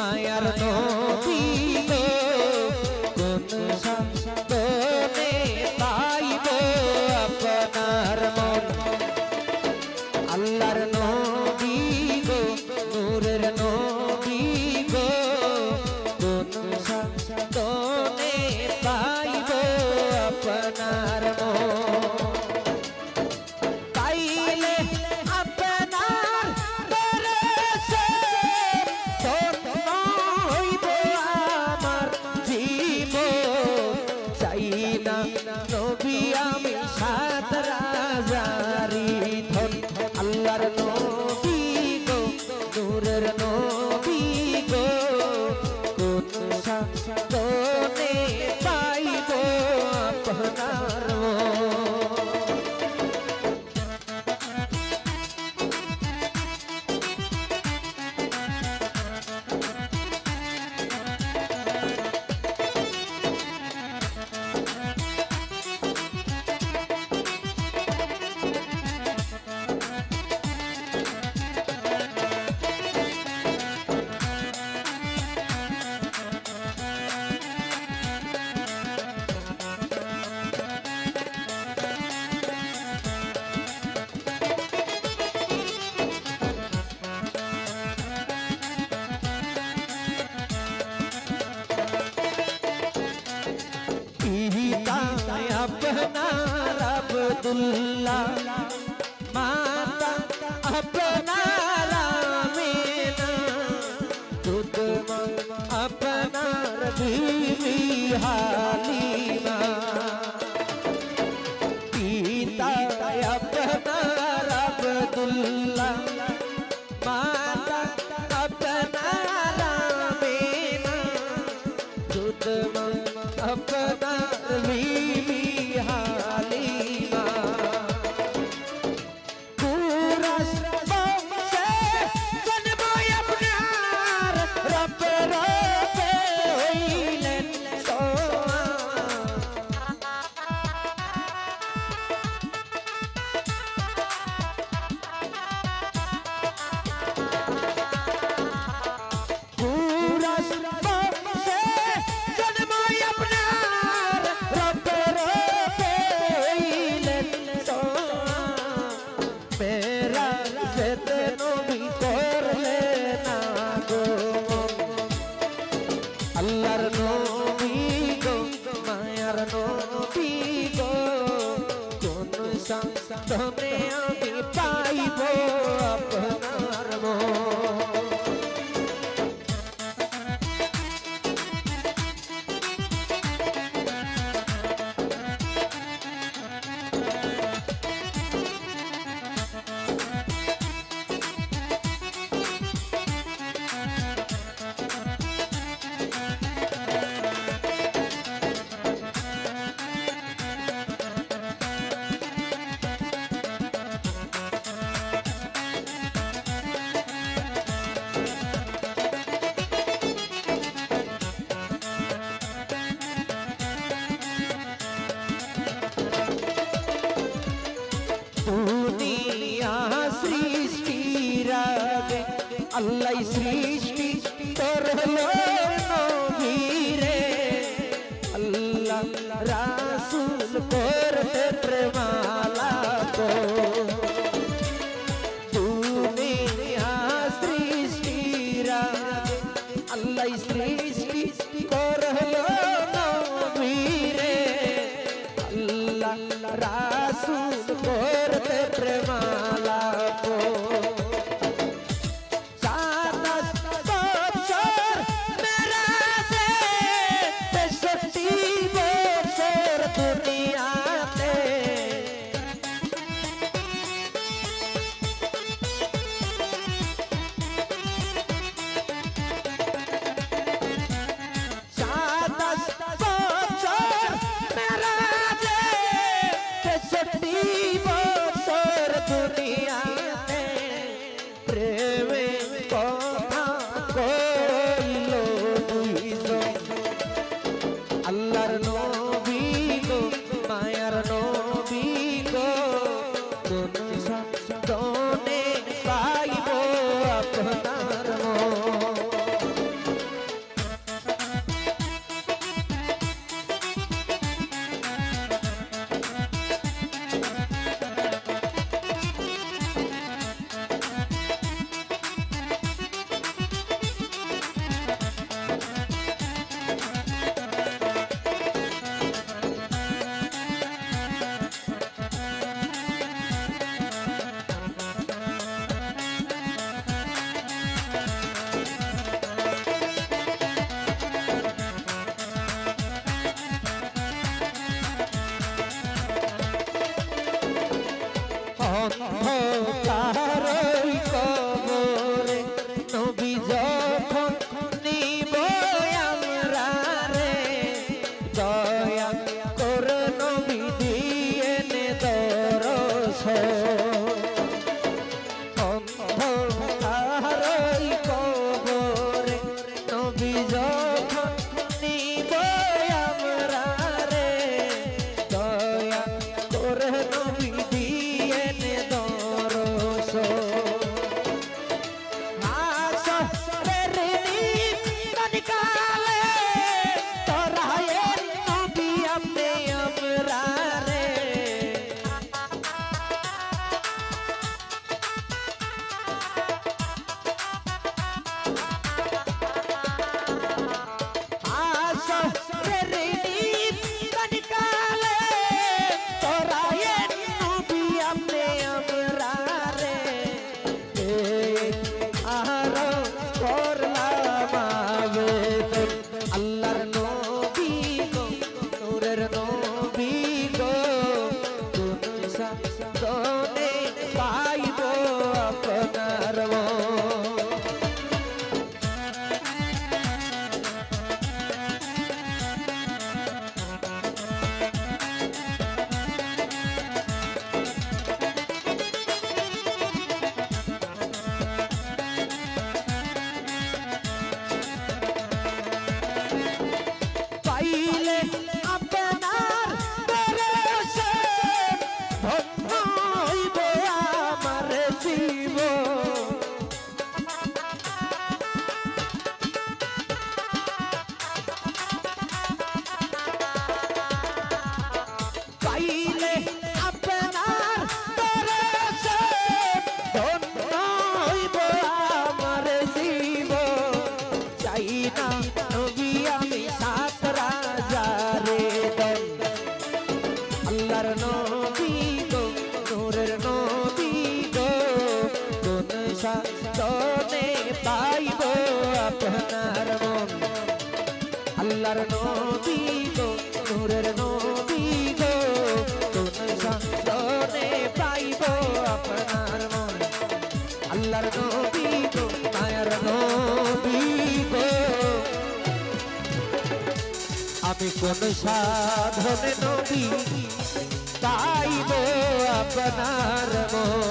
মায়ার নবী গো কোন সাধনে পাইব আপনার মন আল্লাহর নবী গো নূরের নবী গো কোন সাধনে পাইব আপনার মন পাইলে আপনার দরশে ধন্য হইব আমার জীবন চাই না নবী আমি সাত রাজারি ধন আল্লাহর নবী গো নূরের নবী গো কোন সাধনে পাইব আপনার अपनार अब्दुल्ला माता अपनार आमीना दूध अपनार बीवी हालिमा पिता अपनार अब्दुल्ला माता अपनार आमीना दूध अपनार बीवी हालिमा पूरा वंशे जन्म अपनार रब रब हইলেন সোয়া पूरा वंशे जन्म अपनार रब रब हইলেন সোয়া मेरा जिद नबी करले ना गो अल्लाहर नबी गो मायार नबी गो कोन साधने आमी पाइब আপনার মন दुनिया सृष्टिर आगे अल्लाह सृष्टि करलो नबीरे अल्लाह रासूल करते प्रेमाला को दुनिया सृष्टिर आगे अल्लाह सृष्टि करलो नबीरे अल्लाह रासूल करते प्रेमाला को আল্লাহর নবী গো নূরের নবী গো কোন সাধনে পাইব আপনার মন আল্লাহর নবী গো মায়ার নবী গো আমি কোন সাধনে নবী পাইব আপনার মন